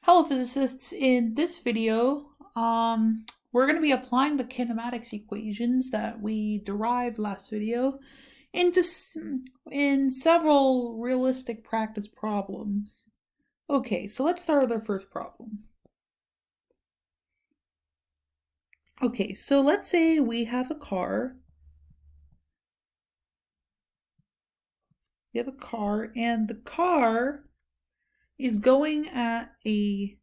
Hello physicists, in this video we're going to be applying the kinematics equations that we derived last video in several realistic practice problems. Okay, so let's start with our first problem. Okay, so let's say we have a car. And the car is going at a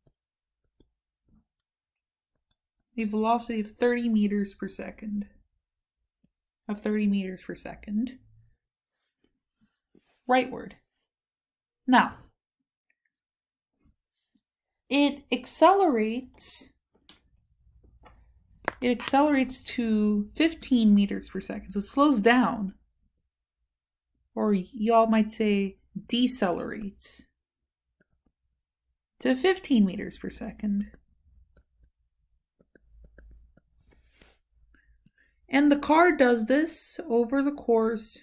velocity of 30 meters per second. Rightward. Now, it accelerates to 15 meters per second. So it slows down. Or y'all might say decelerates to 15 meters per second. And the car does this over the course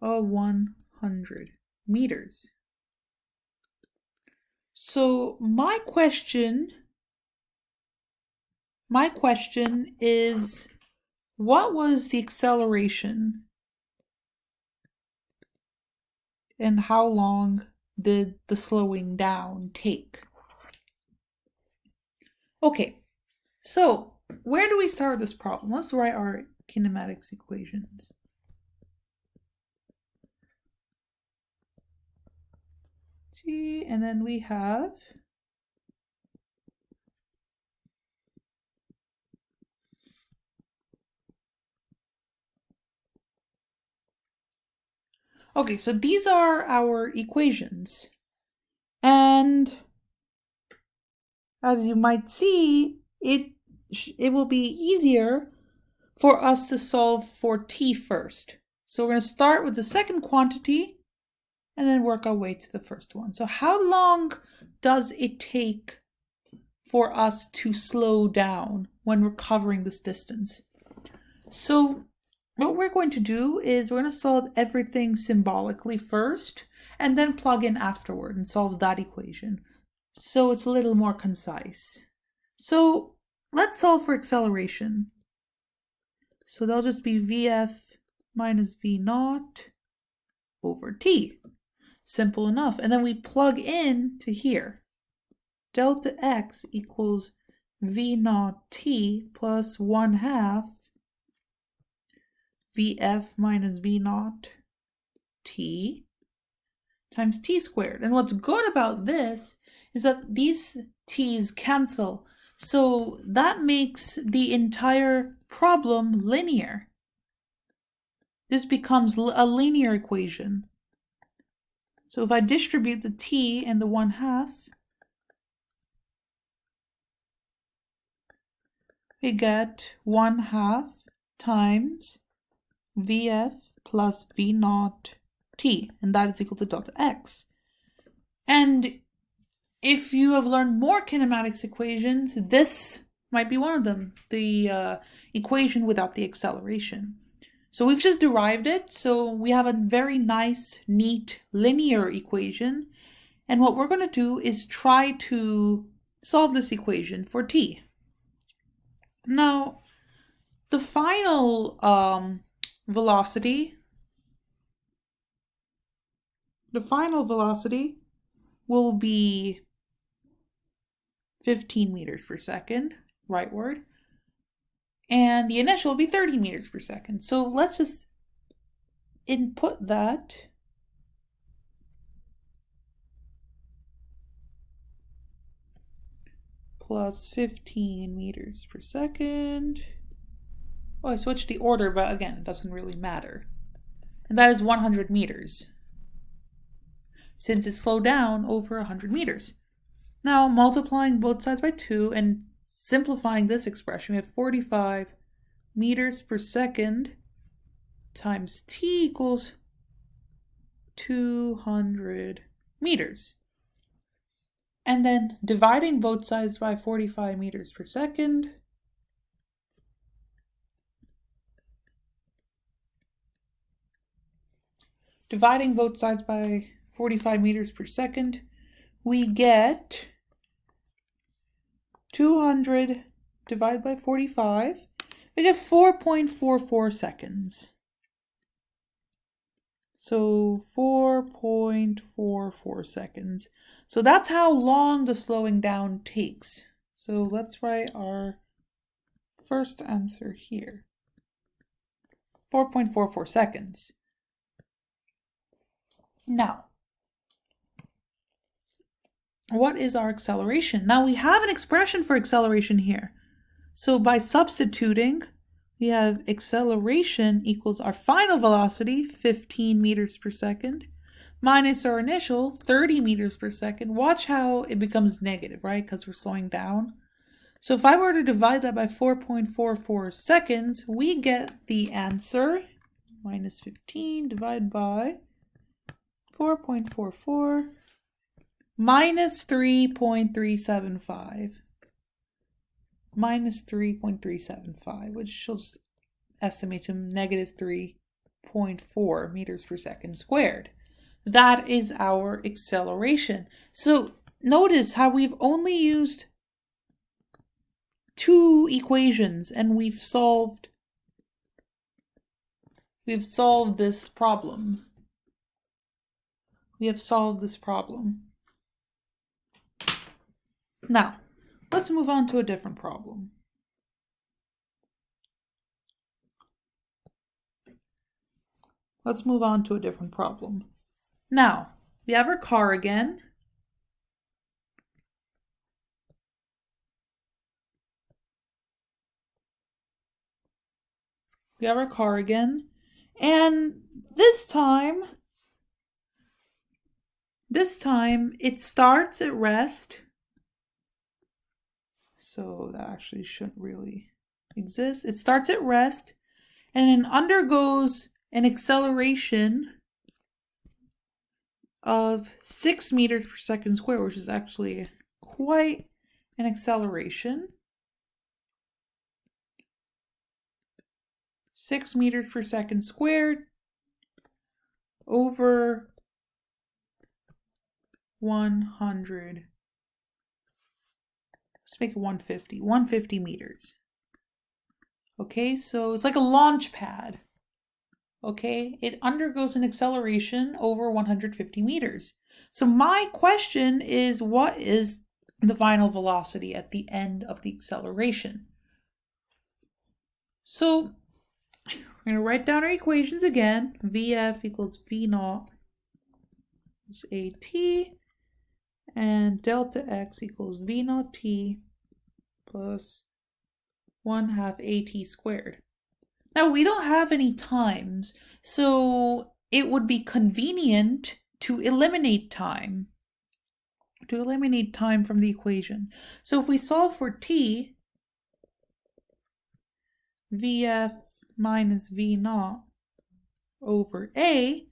of 100 meters. So my question is, what was the acceleration? And how long did the slowing down take? Okay, so where do we start this problem? Let's write our kinematics equations. T, and then we have okay, so these are our equations. And as you might see, it will be easier for us to solve for t first. So we're going to start with the second quantity and then work our way to the first one. So how long does it take for us to slow down when we're covering this distance? So what we're going to do is we're going to solve everything symbolically first and then plug in afterward and solve that equation. So it's a little more concise. So let's solve for acceleration. So that'll just be Vf minus V naught over t. Simple enough. And then we plug in to here. Delta x equals V naught t plus 1/2 Vf minus V naught t times t squared. And what's good about this is that these t's cancel. So that makes the entire problem linear. This becomes a linear equation. So if I distribute the t and the 1/2, we get 1/2 times Vf plus V naught t, and that is equal to delta x. And if you have learned more kinematics equations, this might be one of them, the equation without the acceleration. So we've just derived it, so we have a very nice, neat, linear equation. And what we're going to do is try to solve this equation for t. Now, the final velocity will be 15 meters per second, rightward. And the initial will be 30 meters per second. So let's just input that. Plus 15 meters per second. Oh, I switched the order, but again, it doesn't really matter. And that is 100 meters. Since it slowed down over 100 meters. Now, multiplying both sides by 2 and simplifying this expression, we have 45 meters per second times t equals 200 meters. And then dividing both sides by 45 meters per second, dividing both sides by 45 meters per second, we get 200 divided by 45, we get 4.44 seconds. So 4.44 seconds. So that's how long the slowing down takes. So let's write our first answer here. 4.44 seconds. Now, what is our acceleration? Now we have an expression for acceleration here. So by substituting, we have acceleration equals our final velocity, 15 meters per second, minus our initial, 30 meters per second. Watch how it becomes negative, right? Because we're slowing down. So if I were to divide that by 4.44 seconds, we get the answer, minus 15 divided by 4.44 minus 3.375. Minus 3.375, which she'll just estimate to negative 3.4 meters per second squared. That is our acceleration. So notice how we've only used two equations and we've solved this problem. We have solved this problem. Now, let's move on to a different problem. Let's move on to a different problem. Now, we have our car again. We have our car again. And this time it starts at rest. So that actually shouldn't really exist. It starts at rest and it undergoes an acceleration of 6 meters per second squared, which is actually quite an acceleration. 6 meters per second squared over 100. Let's make it 150 meters. Okay, so it's like a launch pad. Okay, it undergoes an acceleration over 150 meters. So my question is, what is the final velocity at the end of the acceleration? So we're going to write down our equations again. Vf equals V naught is AT, and delta x equals V naught T plus 1/2 AT squared. Now we don't have any times, so it would be convenient to eliminate time. From the equation. So if we solve for t, Vf minus V naught over A,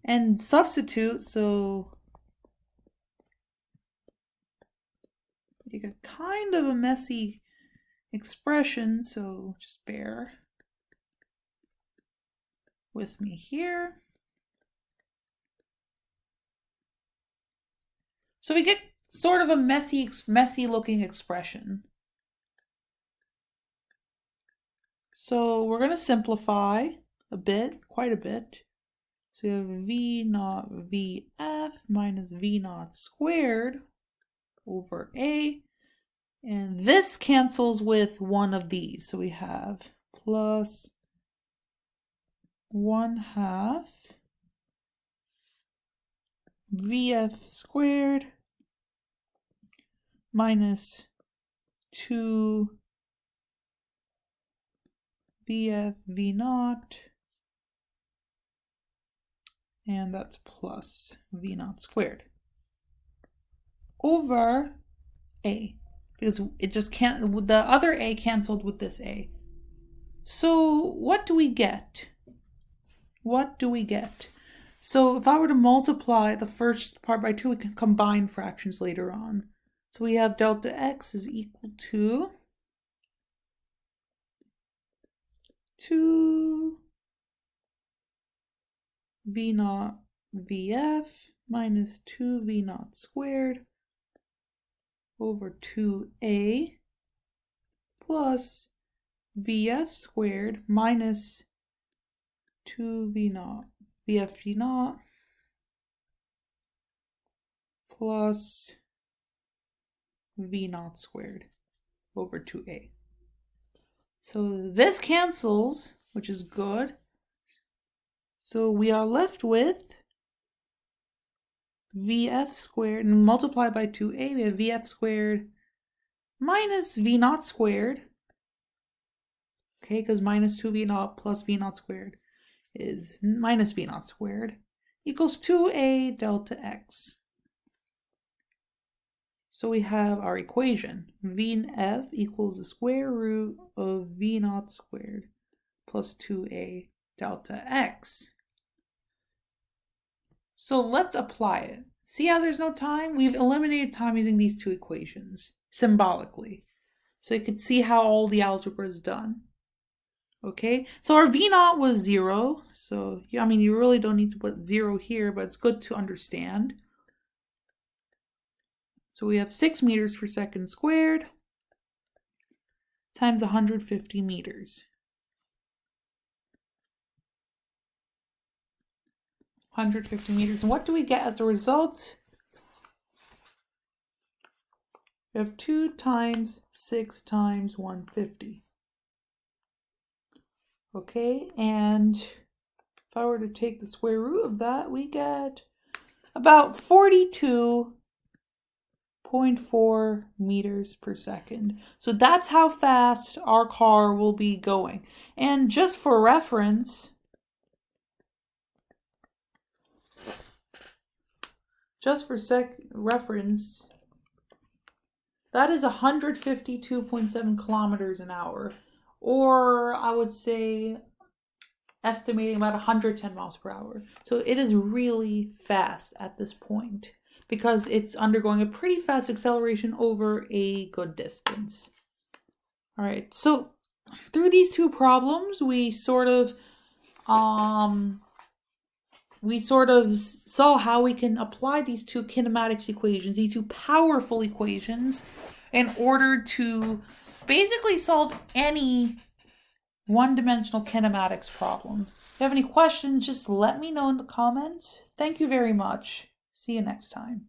and substitute, so you get kind of a messy expression, so just bear with me here. So we get sort of a messy looking expression. So we're going to simplify a bit, quite a bit. So you have V naught Vf minus V naught squared over A. And this cancels with one of these. So we have plus 1/2 Vf squared minus 2 Vf V naught, and that's plus V naught squared over A, because it just can't, the other A canceled with this A. So what do we get? So if I were to multiply the first part by 2, we can combine fractions later on. So we have delta x is equal to 2 V naught Vf minus 2 V naught squared over 2a plus vf squared minus 2v naught, vf d naught plus v naught squared over 2a. So this cancels, which is good. So we are left with vf squared, and multiplied by 2a, we have vf squared minus v naught squared. Okay, because minus 2v naught plus v naught squared is minus v naught squared equals 2a delta x. So we have our equation. Vf equals the square root of v naught squared plus 2a delta x. So let's apply it. See how there's no time? We've eliminated time using these two equations symbolically. So you could see how all the algebra is done. Okay, so our v naught was 0. So, yeah, I mean, you really don't need to put 0 here, but it's good to understand. So we have 6 meters per second squared times 150 meters. 150 meters. And what do we get as a result? We have 2 times 6 times 150. Okay, and if I were to take the square root of that, we get about 42.4 meters per second. So that's how fast our car will be going. And just for reference, that is 152.7 kilometers an hour. Or I would say estimating about 110 miles per hour. So it is really fast at this point because it's undergoing a pretty fast acceleration over a good distance. All right, so through these two problems, we sort of saw how we can apply these two kinematics equations, these two powerful equations, in order to basically solve any one-dimensional kinematics problem. If you have any questions, just let me know in the comments. Thank you very much. See you next time.